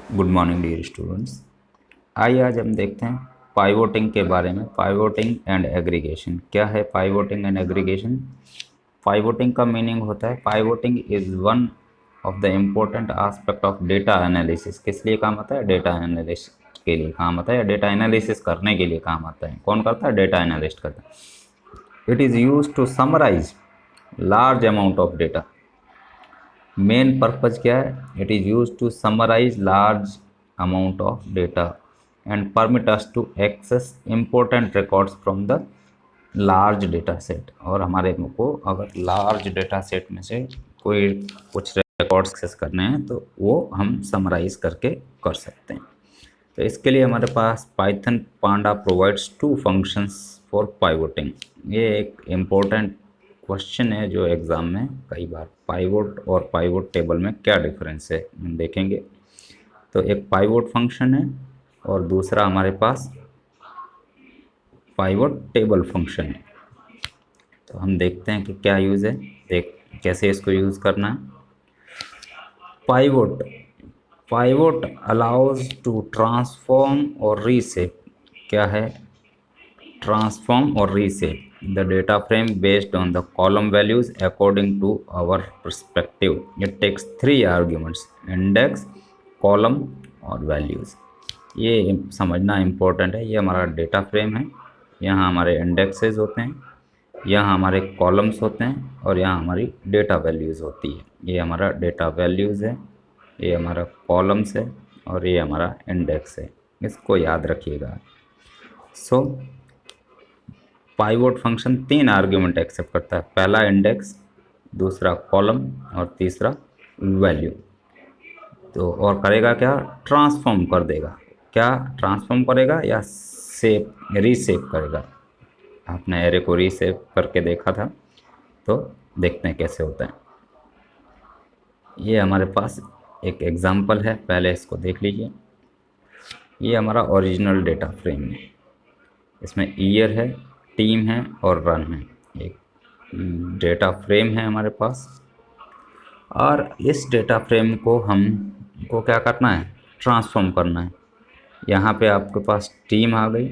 Good morning dear students. आइए आज हम देखते हैं पाइवोटिंग के बारे में। पाइवोटिंग एंड एग्रीगेशन क्या है? पाइवोटिंग एंड एग्रीगेशन। पाइवोटिंग का मीनिंग होता है, pivoting is one of the important aspect of data analysis. किस लिए काम आता है? डेटा एनालिसिस के लिए काम आता है, या डेटा एनालिसिस करने के लिए काम आता है। कौन करता है? डेटा एनालिस्ट करता है। It is use to summarise large amount of data. Main purpose क्या है? It is use to summarise large amount of data and permit us to access important records from the large data set. और हमारे को अगर large data set में से कोई कुछ रिकॉर्ड्स एक्सेस करने हैं तो वो हम समराइज करके कर सकते हैं। तो इसके लिए हमारे पास Python panda provides two functions for pivoting. ये एक इम्पोर्टेंट क्वेश्चन है जो एग्ज़ाम में कई बार, पाइवोट और पाइवोट टेबल में क्या डिफरेंस है हम देखेंगे। तो एक पाइवोट फंक्शन है और दूसरा हमारे पास पाइवोट टेबल फंक्शन है। तो हम देखते हैं कि क्या यूज़ है, देख कैसे इसको यूज़ करना है। Pivot pivot allows to transform और रीसेप। क्या है? ट्रांसफॉर्म और reset the data frame based on the column values according to our perspective. It takes three arguments: index, column और values। ये समझना इम्पोर्टेंट है। ये हमारा डेटा फ्रेम है, यहाँ हमारे इंडेक्सेस होते हैं, यहाँ हमारे कॉलम्स होते हैं और यहाँ हमारी डेटा वैल्यूज़ होती है। ये हमारा डेटा वैल्यूज़ है, ये हमारा कॉलम्स है और ये हमारा इंडेक्स है। इसको याद रखिएगा। सो पाइवोट फंक्शन तीन आर्ग्यूमेंट एक्सेप्ट करता है। पहला इंडेक्स, दूसरा कॉलम और तीसरा वैल्यू। तो और करेगा क्या? ट्रांसफॉर्म कर देगा। क्या ट्रांसफॉर्म करेगा? या सेप रीसेप करेगा। आपने एरे को रीसेप करके देखा था, तो देखते हैं कैसे होता है। ये हमारे पास एक एग्जांपल है, पहले इसको देख लीजिए। ये हमारा ओरिजिनल डेटा फ्रेम है। इसमें ईयर है, टीम है और रन है। एक डेटा फ्रेम है हमारे पास, और इस डेटा फ्रेम को हमको क्या करना है? ट्रांसफॉर्म करना है। यहाँ पे आपके पास टीम आ गई,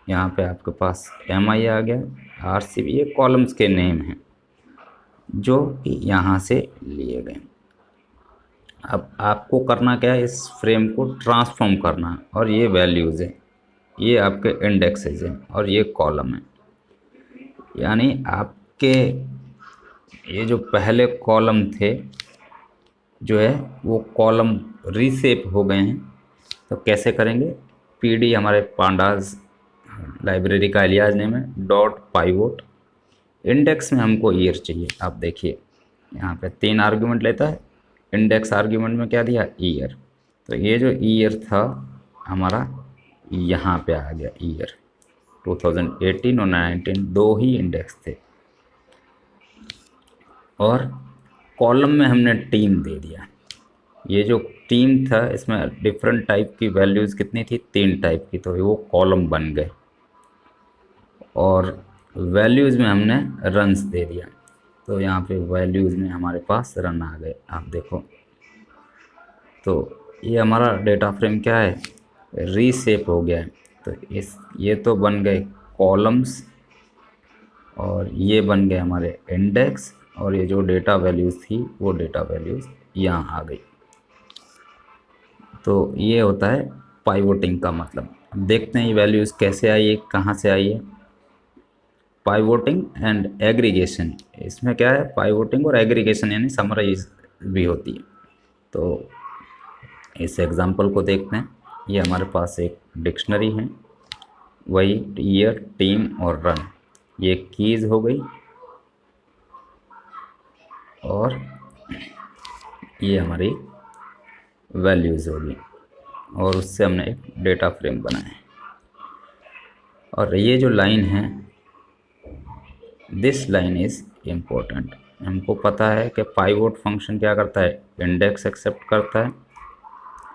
यहाँ पे आपके पास एम आई आ गया, आर सी बी। ये कॉलम्स के नेम हैं जो कि यहाँ से लिए गए। अब आपको करना क्या है? इस फ्रेम को ट्रांसफॉर्म करना है। और ये वैल्यूज़ है, ये आपके इंडेक्सेज हैं और ये कॉलम है। यानी आपके ये जो पहले कॉलम थे जो है वो कॉलम रीसेप हो गए हैं। तो कैसे करेंगे? पीडी हमारे पांडास लाइब्रेरी का एलियास नेम है डॉट पाइवोट। इंडेक्स में हमको ईयर चाहिए। आप देखिए यहाँ पे तीन आर्ग्यूमेंट लेता है। इंडेक्स आर्ग्यूमेंट में क्या दिया? ईयर। तो ये जो ईयर था हमारा यहाँ पे आ गया ईयर। 2018 और 19 दो ही इंडेक्स थे। और कॉलम में हमने टीम दे दिया। ये जो टीम था इसमें डिफरेंट टाइप की वैल्यूज़ कितनी थी? तीन टाइप की। तो वो कॉलम बन गए। और वैल्यूज़ में हमने रन्स दे दिया। तो यहाँ पे वैल्यूज़ में हमारे पास रन आ गए। आप देखो, तो ये हमारा डेटा फ्रेम क्या है? रीसेप हो गया है। तो ये तो बन गए कॉलम्स और ये बन गए हमारे इंडेक्स, और ये जो डेटा वैल्यूज़ थी वो डेटा वैल्यूज़ यहाँ आ गई। तो ये होता है पाइवोटिंग का मतलब। अब देखते हैं ये वैल्यूज़ कैसे आई है, कहाँ से आई है। पाइवोटिंग एंड एग्रीगेशन, इसमें क्या है? पाइवोटिंग और एग्रीगेशन यानी समराइज भी होती है। तो इस एग्जांपल को देखते हैं। ये हमारे पास एक डिक्शनरी है, वही ईयर, टीम और रन। ये कीज़ हो गई और ये हमारी वैल्यूज़ होगी, और उससे हमने एक डेटा फ्रेम बनाया। और ये जो लाइन है, दिस लाइन इज़ इम्पोर्टेंट। हमको पता है कि पाइवोट फंक्शन क्या करता है? इंडेक्स एक्सेप्ट करता है,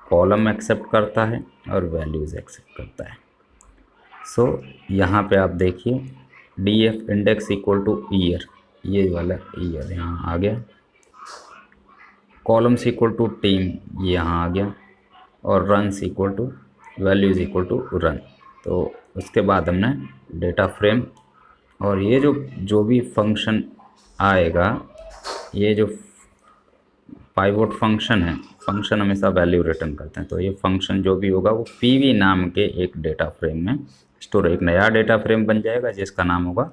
कॉलम एक्सेप्ट करता है और वैल्यूज़ एक्सेप्ट करता है। सो यहाँ पे आप देखिए D F index equal two year, ये वाला ईयर यहाँ आ गया। कॉलम्स इक्वल टू टीम, ये यहाँ आ गया। और runs equal to value is equal to run. तो उसके बाद हमने डेटा फ्रेम, और ये जो भी फंक्शन आएगा, ये जो पाइवोट फंक्शन है, फंक्शन हमेशा वैल्यू रिटर्न करते हैं, तो ये फंक्शन जो भी होगा वो पीवी नाम के एक डेटा फ्रेम में स्टोर, एक नया डेटा फ्रेम बन जाएगा जिसका नाम होगा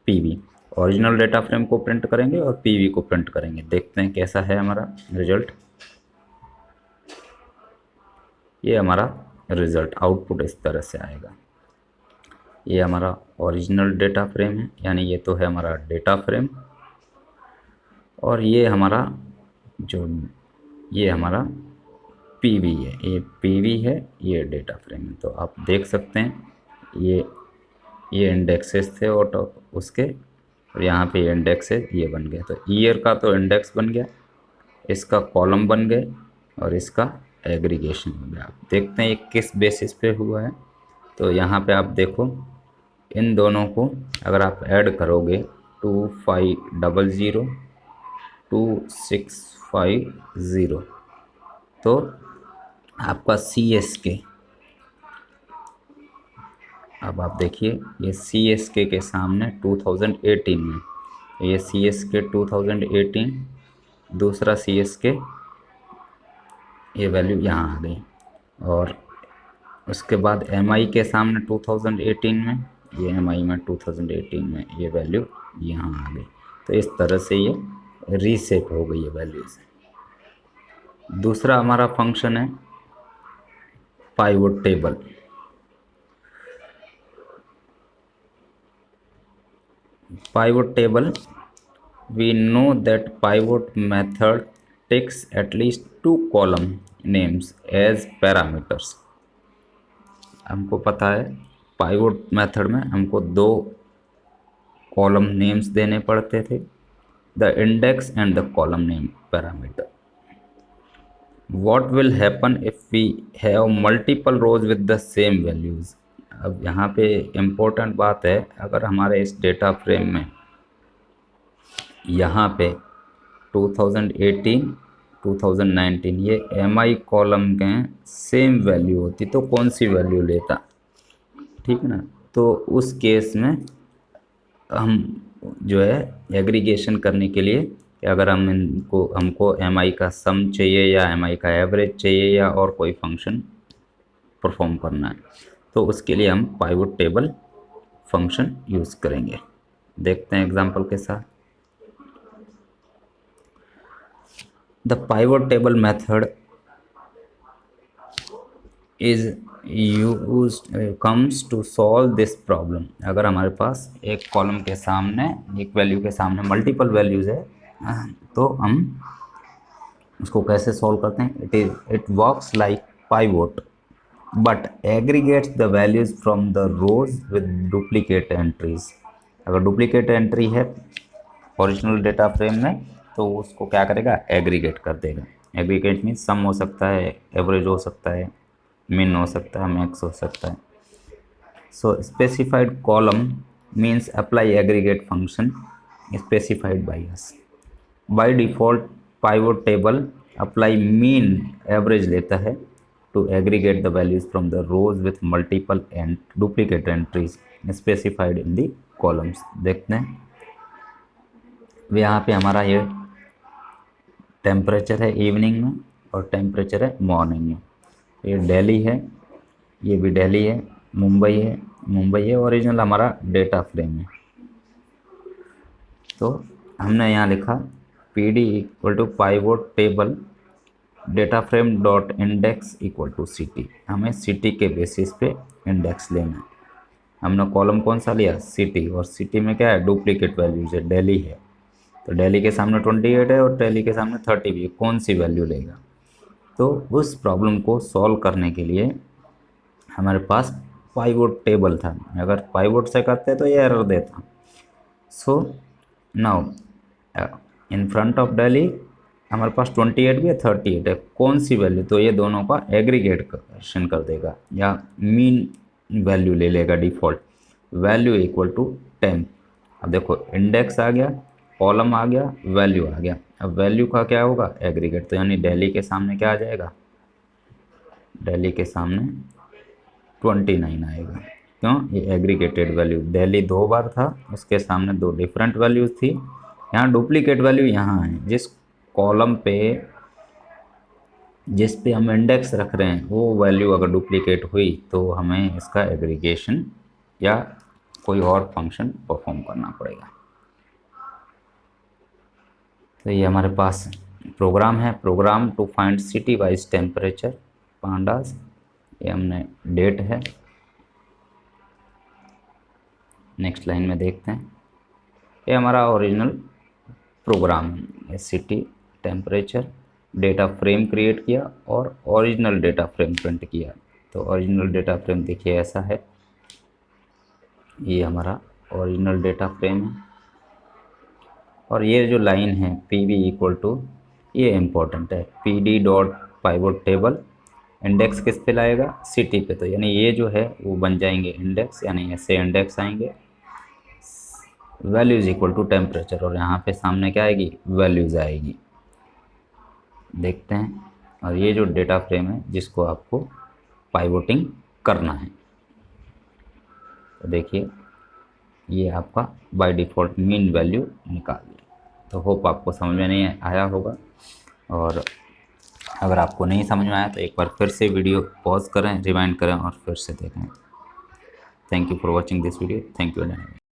पीवी। ओरिजिनल डेटा फ्रेम को प्रिंट करेंगे और पीवी को प्रिंट करेंगे। देखते हैं कैसा है हमारा रिजल्ट। ये हमारा रिजल्ट आउटपुट इस तरह से आएगा। ये हमारा ओरिजिनल डेटा फ्रेम है, यानी ये तो है हमारा डेटा फ्रेम, और ये हमारा जो ये हमारा पीवी है, ये पीवी है, ये डेटा फ्रेम है। तो आप देख सकते हैं ये इंडेक्सेस थे और तो उसके, और यहाँ पे इंडेक्सेस ये बन गए। तो ईयर का तो इंडेक्स बन गया, इसका कॉलम बन गए, और इसका एग्रीगेशन हो गया। आप देखते हैं ये किस बेसिस पे हुआ है। तो यहाँ पे आप देखो, इन दोनों को अगर आप ऐड करोगे 2500 2650, तो आपका CSK, अब आप देखिए ये CSK के सामने 2018 में, ये CSK 2018, दूसरा CSK, ये वैल्यू यहाँ आ गई, और उसके बाद MI के सामने 2018 में, ये MI में 2018 में ये वैल्यू यहाँ आ गई। तो इस तरह से ये रीसेट हो गई है वैल्यूज़। दूसरा हमारा फंक्शन है pivot table. Pivot table, we know that pivot method takes at least 2 column names as parameters। हमको पता है पाइवोट मेथड में हमको 2 कॉलम नेम्स देने पड़ते थे, the index and the column name parameter. What will happen if we have multiple rows with the same values? अब यहाँ पे इम्पोर्टेंट बात है, अगर हमारे इस डेटा फ्रेम में यहाँ पे 2018 2019 ये MI कॉलम के सेम वैल्यू होती तो कौन सी वैल्यू लेता, ठीक है ना। तो उस केस में हम जो है एग्रीगेशन करने के लिए, अगर हमको MI का सम चाहिए या MI का एवरेज चाहिए या और कोई फंक्शन परफॉर्म करना है, तो उसके लिए हम पाइवोट टेबल फंक्शन यूज़ करेंगे। देखते हैं एग्जांपल के साथ। The pivot table method is comes to solve this problem. अगर हमारे पास एक कॉलम के सामने, एक वैल्यू के सामने मल्टीपल वैल्यूज़ है, तो हम उसको कैसे सॉल्व करते हैं। It works like pivot but aggregates the values from the rows with duplicate entries. अगर डुप्लीकेट एंट्री है ओरिजिनल डेटा फ्रेम में, तो उसको क्या करेगा, एग्रीगेट कर देगा। एग्रीगेट मीन्स सम हो सकता है, एवरेज हो सकता है, मिन हो सकता है, मैक्स हो सकता है। So specified column means apply aggregate function specified by us. By default pivot table apply mean average लेता है to aggregate the values from the rows with multiple and duplicate entries specified in the columns. देखते हैं यहाँ पे हमारा ये temperature है evening में और टेम्परेचर है मॉर्निंग में। ये दिल्ली है, ये भी दिल्ली है, मुंबई है, मुंबई है, ओरिजिनल हमारा डेटा फ्रेम है। तो हमने यहाँ लिखा PD equal to pivot table data frame dot index equal to CT। हमें CT के बेसिस पे इंडेक्स लेना है। हमने कॉलम कौन सा लिया, CT, और CT में क्या है, डुप्लीकेट वैल्यूज है, दिल्ली है। तो दिल्ली के सामने 28 है और दिल्ली के सामने 30 भी है, कौन सी वैल्यू लेगा। तो उस प्रॉब्लम को सॉल्व करने के लिए हमारे पास पाइवोट टेबल था। अगर पाइवोट से करते तो ये एरर देता। So now in front of Delhi हमारे पास 28 भी है, 38 है, कौन सी वैल्यू, तो ये दोनों का एग्रीगेशन कर देगा या मीन वैल्यू ले लेगा डिफ़ॉल्ट, वैल्यू इक्वल टू 10। अब देखो इंडेक्स आ गया, कॉलम आ गया, वैल्यू आ गया। अब वैल्यू का क्या होगा, एग्रीगेट, तो यानी दिल्ली के सामने क्या आ जाएगा, दिल्ली के सामने 29 आएगा। क्यों? ये एग्रीगेटेड वैल्यू, दिल्ली 2 बार था, उसके सामने 2 डिफरेंट वैल्यूज़ थी। यहाँ डुप्लीकेट वैल्यू यहाँ है, जिस कॉलम पे जिस पे हम इंडेक्स रख रहे हैं वो वैल्यू अगर डुप्लीकेट हुई तो हमें इसका एग्रीगेशन या कोई और फंक्शन परफॉर्म करना पड़ेगा। तो ये हमारे पास प्रोग्राम है, program to find city wise temperature pandas. ये हमने डेट है। नेक्स्ट लाइन में देखते हैं, ये हमारा ओरिजिनल प्रोग्राम है। City, temperature, data frame create किया और ओरिजिनल डेटा फ्रेम प्रिंट किया। तो ओरिजिनल डेटा फ्रेम देखिए ऐसा है, ये हमारा ओरिजिनल डेटा फ्रेम है। और ये जो लाइन है पी वी इक्वल टू, ये इम्पोर्टेंट है, P D dot pivot table index किस पे लाएगा? सिटी पे। तो यानी ये जो है वो बन जाएंगे इंडेक्स, यानी ऐसे इंडेक्स आएंगे, वैल्यूज इक्वल टू टेम्परेचर, और यहाँ पे सामने क्या आएगी? वैल्यूज़ आएगी। देखते हैं। और ये जो डेटा फ्रेम है जिसको आपको पाइवोटिंग करना है, तो देखिए ये आपका बाय डिफ़ॉल्ट मीन वैल्यू निकाल दिया। तो होप आपको समझ में नहीं आया होगा, और अगर आपको नहीं समझ में आया तो एक बार फिर से वीडियो पॉज करें, रिवाइंड करें और फिर से देखें। Thank you for watching this video. Thank you.